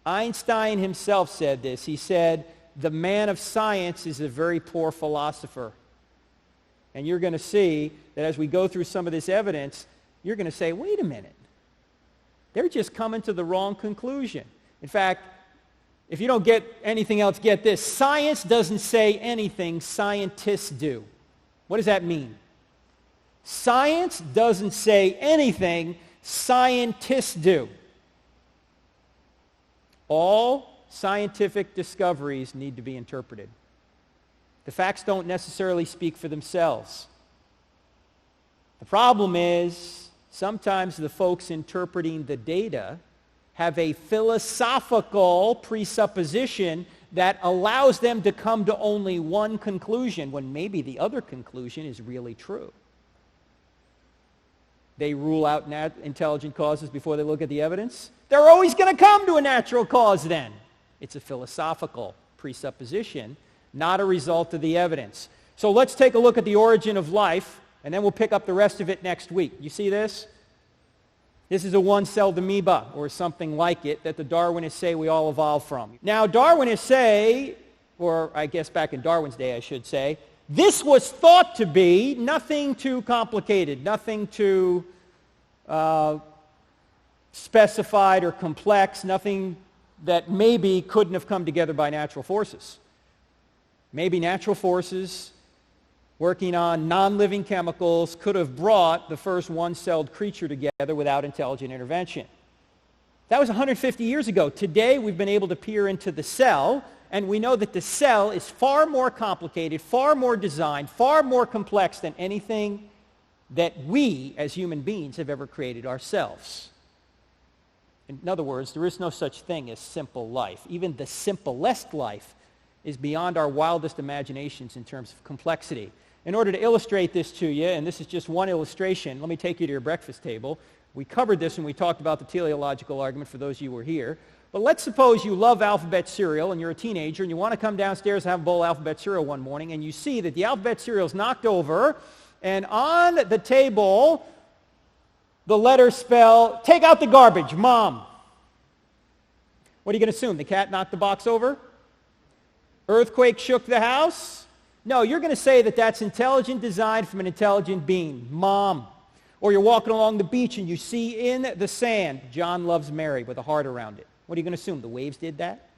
Einstein himself said this. He said, the man of science is a very poor philosopher. And you're going to see that as we go through some of this evidence, you're going to say, wait a minute. They're just coming to the wrong conclusion. In fact, if you don't get anything else, get this. Science doesn't say anything, scientists do. What does that mean? Science doesn't say anything, scientists do. All scientific discoveries need to be interpreted. The facts don't necessarily speak for themselves. The problem is, sometimes the folks interpreting the data have a philosophical presupposition that allows them to come to only one conclusion when maybe the other conclusion is really true. They rule out intelligent causes before they look at the evidence. They're always going to come to a natural cause then. It's a philosophical presupposition, not a result of the evidence. So let's take a look at the origin of life, and then we'll pick up the rest of it next week. You see this? This is a one-celled amoeba, or something like it, that the Darwinists say we all evolved from. Now, Darwinists say, or I guess back in Darwin's day I should say, this was thought to be nothing too complicated, nothing too specified or complex, nothing that maybe couldn't have come together by natural forces. Maybe natural forces working on non-living chemicals could have brought the first one-celled creature together without intelligent intervention. That was 150 years ago. Today we've been able to peer into the cell, and we know that the cell is far more complicated, far more designed, far more complex than anything that we as human beings have ever created ourselves. In other words, there is no such thing as simple life. Even the simplest life is beyond our wildest imaginations in terms of complexity. In order to illustrate this to you, and this is just one illustration, let me take you to your breakfast table. We covered this when we talked about the teleological argument for those of you who were here. But let's suppose you love alphabet cereal and you're a teenager and you want to come downstairs and have a bowl of alphabet cereal one morning and you see that the alphabet cereal is knocked over and on the table the letters spell, take out the garbage, Mom. What are you going to assume? The cat knocked the box over? Earthquake shook the house? No, you're going to say that that's intelligent design from an intelligent being, Mom. Or you're walking along the beach and you see in the sand, John loves Mary with a heart around it. What are you going to assume? The waves did that?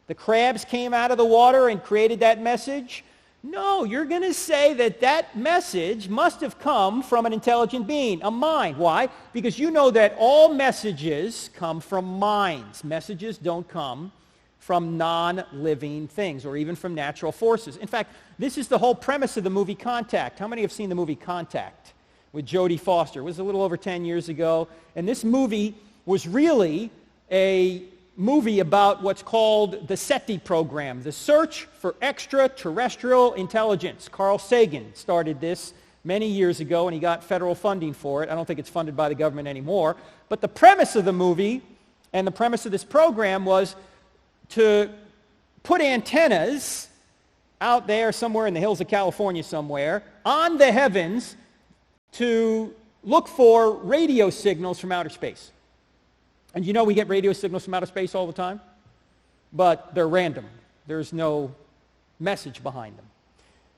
The crabs came out of the water and created that message? No, you're going to say that that message must have come from an intelligent being, a mind. Why? Because you know that all messages come from minds. Messages don't come from non-living things or even from natural forces. In fact, this is the whole premise of the movie Contact. How many have seen the movie Contact with Jodie Foster? It was a little over 10 years ago. And this movie was really a movie about what's called the SETI program, the Search for Extraterrestrial Intelligence. Carl Sagan started this many years ago, and he got federal funding for it. I don't think it's funded by the government anymore. But the premise of the movie and the premise of this program was to put antennas out there somewhere in the hills of California somewhere on the heavens to look for radio signals from outer space. And you know we get radio signals from outer space all the time, but they're random. There's no message behind them.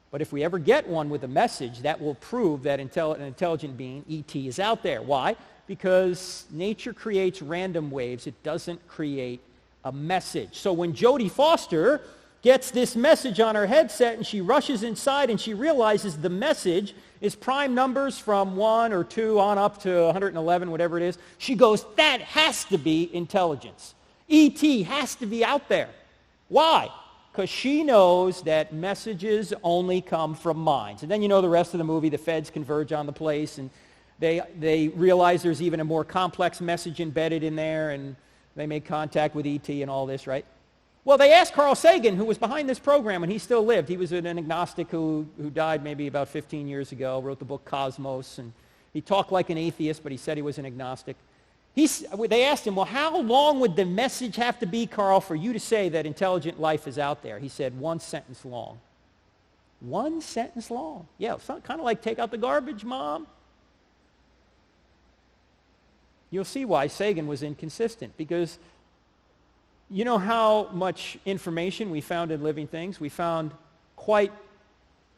But if we ever get one with a message, that will prove that an intelligent being, E.T., is out there. Why? Because nature creates random waves. It doesn't create a message. So when Jodie Foster gets this message on her headset and she rushes inside and she realizes the message is prime numbers from 1 or 2 on up to 111, whatever it is, she goes, that has to be intelligence. E.T. has to be out there. Why? Because she knows that messages only come from minds. And then you know the rest of the movie, the feds converge on the place and they realize there's even a more complex message embedded in there and they make contact with E.T. and all this, right? Well, they asked Carl Sagan, who was behind this program, and he still lived. He was an agnostic who died maybe about 15 years ago, wrote the book Cosmos, and he talked like an atheist, but he said he was an agnostic. They asked him, well, how long would the message have to be, Carl, for you to say that intelligent life is out there? He said, 1 sentence long. 1 sentence long. Yeah, it's kind of like take out the garbage, Mom. You'll see why Sagan was inconsistent, because you know how much information we found in living things? We found quite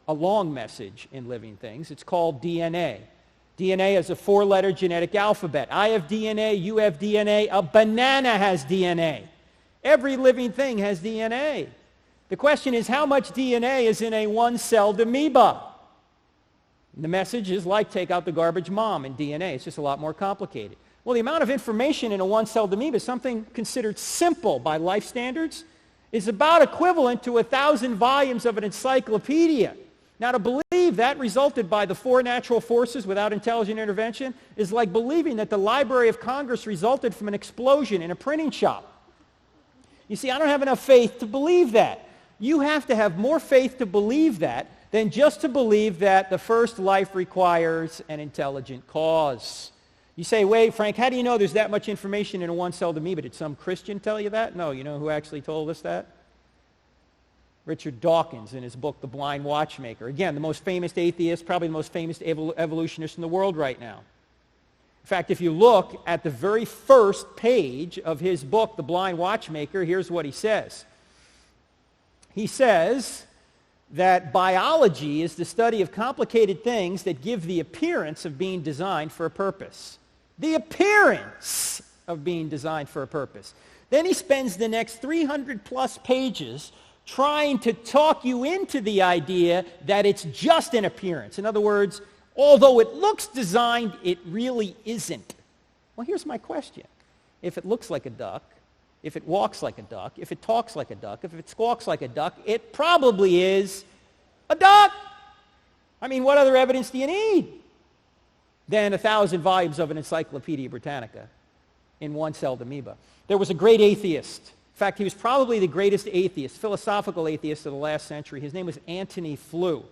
a long message in living things. It's called DNA. DNA is a 4-letter genetic alphabet. I have DNA, you have DNA, a banana has DNA. Every living thing has DNA. The question is, how much DNA is in a 1-celled amoeba? And the message is like take out the garbage, Mom, in DNA. It's just a lot more complicated. Well, the amount of information in a 1-celled amoeba, something considered simple by life standards, is about equivalent to 1,000 volumes of an encyclopedia. Now, to believe that resulted by the 4 natural forces without intelligent intervention is like believing that the Library of Congress resulted from an explosion in a printing shop. You see, I don't have enough faith to believe that. You have to have more faith to believe that than just to believe that the first life requires an intelligent cause. You say, wait, Frank, how do you know there's that much information in a 1-celled amoeba? Did some Christian tell you that? No, you know who actually told us that? Richard Dawkins in his book, The Blind Watchmaker. Again, the most famous atheist, probably the most famous evolutionist in the world right now. In fact, if you look at the very first page of his book, The Blind Watchmaker, here's what he says. He says that biology is the study of complicated things that give the appearance of being designed for a purpose. The appearance of being designed for a purpose. Then he spends the next 300-plus pages trying to talk you into the idea that it's just an appearance. In other words, although it looks designed, it really isn't. Well, here's my question. If it looks like a duck, if it walks like a duck, if it talks like a duck, if it squawks like a duck, it probably is a duck. I mean, what other evidence do you need than 1,000 volumes of an Encyclopedia Britannica in 1-celled amoeba? There was a great atheist. In fact, he was probably the greatest atheist, philosophical atheist of the last century. His name was Antony Flew.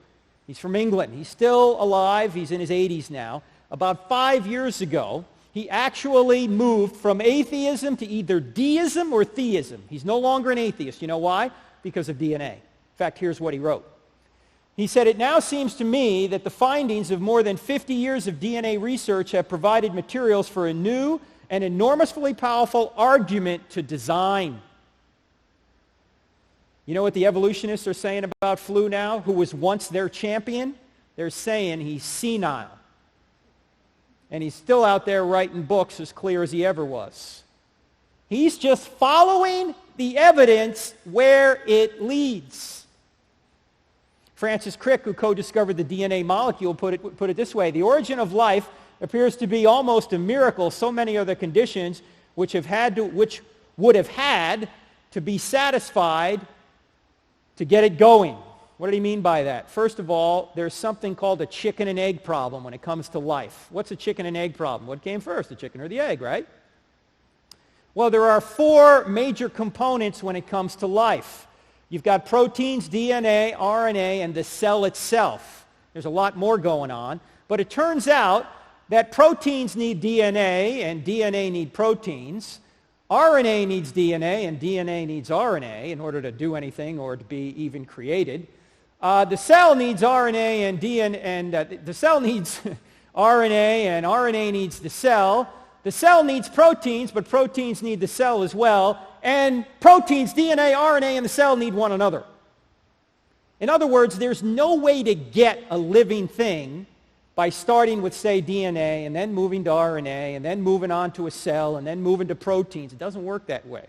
He's from England. He's still alive. He's in his 80s now. About 5 years ago, he actually moved from atheism to either deism or theism. He's no longer an atheist. You know why? Because of DNA. In fact, here's what he wrote. He said, "It now seems to me that the findings of more than 50 years of DNA research have provided materials for a new and enormously powerful argument to design." You know what the evolutionists are saying about Flew now, who was once their champion? They're saying he's senile. And he's still out there writing books as clear as he ever was. He's just following the evidence where it leads. Francis Crick, who co-discovered the DNA molecule, put it this way: the origin of life appears to be almost a miracle. So many are the conditions which would have had to be satisfied to get it going. What did he mean by that? First of all, there's something called a chicken and egg problem when it comes to life. What's a chicken and egg problem? What came first, the chicken or the egg, right? Well, there are 4 major components when it comes to life. You've got proteins, DNA, RNA, and the cell itself. There's a lot more going on, but it turns out that proteins need DNA and DNA need proteins. RNA needs DNA, and DNA needs RNA in order to do anything or to be even created. The cell needs RNA and DNA, and the cell needs RNA, and RNA needs the cell. The cell needs proteins, but proteins need the cell as well. And proteins, DNA, RNA, and the cell need one another. In other words, there's no way to get a living thing by starting with, say, DNA, and then moving to RNA, and then moving on to a cell, and then moving to proteins. It doesn't work that way.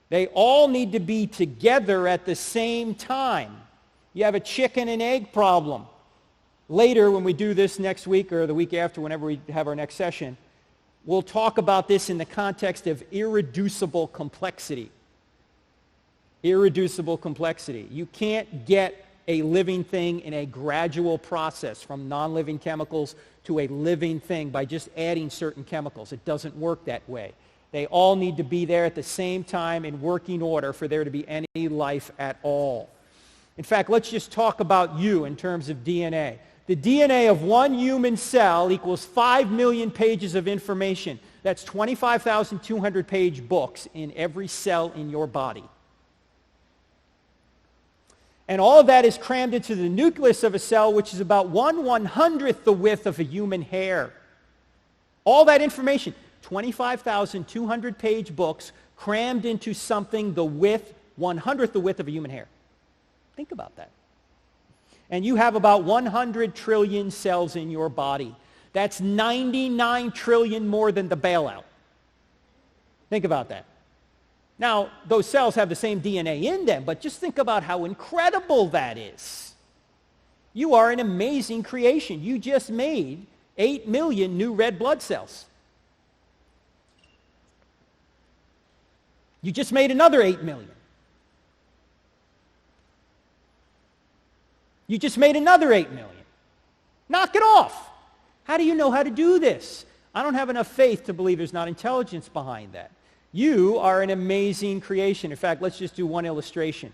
They all need to be together at the same time. You have a chicken and egg problem. Later, when we do this next week or the week after, whenever we have our next session, we'll talk about this in the context of irreducible complexity. Irreducible complexity. You can't get a living thing in a gradual process from non-living chemicals to a living thing by just adding certain chemicals. It doesn't work that way. They all need to be there at the same time in working order for there to be any life at all. In fact, let's just talk about you in terms of DNA. The DNA of one human cell equals 5 million pages of information. That's 25,200 page books in every cell in your body. And all of that is crammed into the nucleus of a cell, which is about 1/100th the width of a human hair. All that information, 25,200 page books crammed into something the width, 1/100th the width of a human hair. Think about that. And you have about 100 trillion cells in your body. That's 99 trillion more than the bailout. Think about that. Now, those cells have the same DNA in them, but just think about how incredible that is. You are an amazing creation. You just made 8 million new red blood cells. You just made another 8 million. You just made another 8 million. Knock it off. How do you know how to do this? I don't have enough faith to believe there's not intelligence behind that. You are an amazing creation. In fact, let's just do one illustration.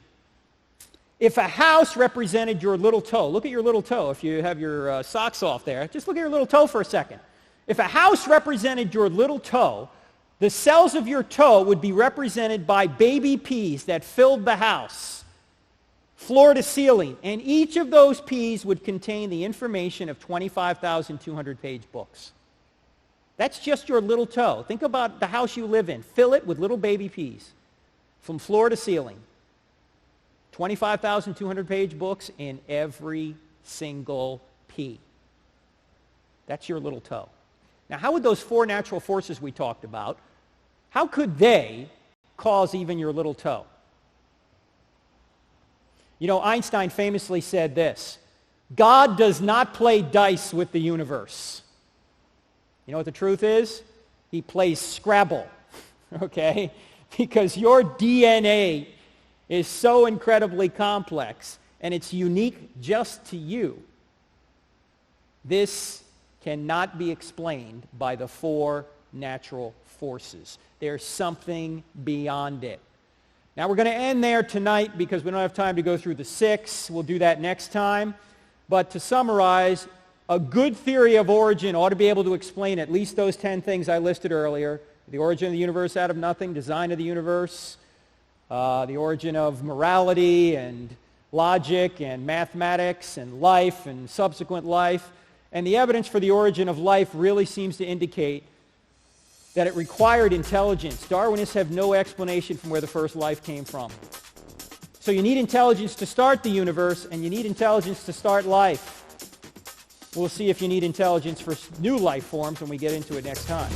If a house represented your little toe, look at your little toe. If you have your socks off there, just look at your little toe for a second. If a house represented your little toe, the cells of your toe would be represented by baby peas that filled the house, floor to ceiling. And each of those peas would contain the information of 25,200 page books. That's just your little toe. Think about the house you live in. Fill it with little baby peas from floor to ceiling. 25,200 page books in every single pea. That's your little toe. Now, how would those four natural forces we talked about, how could they cause even your little toe? You know, Einstein famously said this: God does not play dice with the universe. You know what the truth is? He plays Scrabble, okay? Because your DNA is so incredibly complex, and it's unique just to you. This cannot be explained by the four natural forces. There's something beyond it. Now, we're going to end there tonight because we don't have time to go through the six. We'll do that next time. But to summarize, a good theory of origin ought to be able to explain at least those 10 things I listed earlier. The origin of the universe out of nothing, design of the universe, the origin of morality and logic and mathematics and life and subsequent life. And the evidence for the origin of life really seems to indicate that it required intelligence. Darwinists have no explanation from where the first life came from. So you need intelligence to start the universe, and you need intelligence to start life. We'll see if you need intelligence for new life forms when we get into it next time.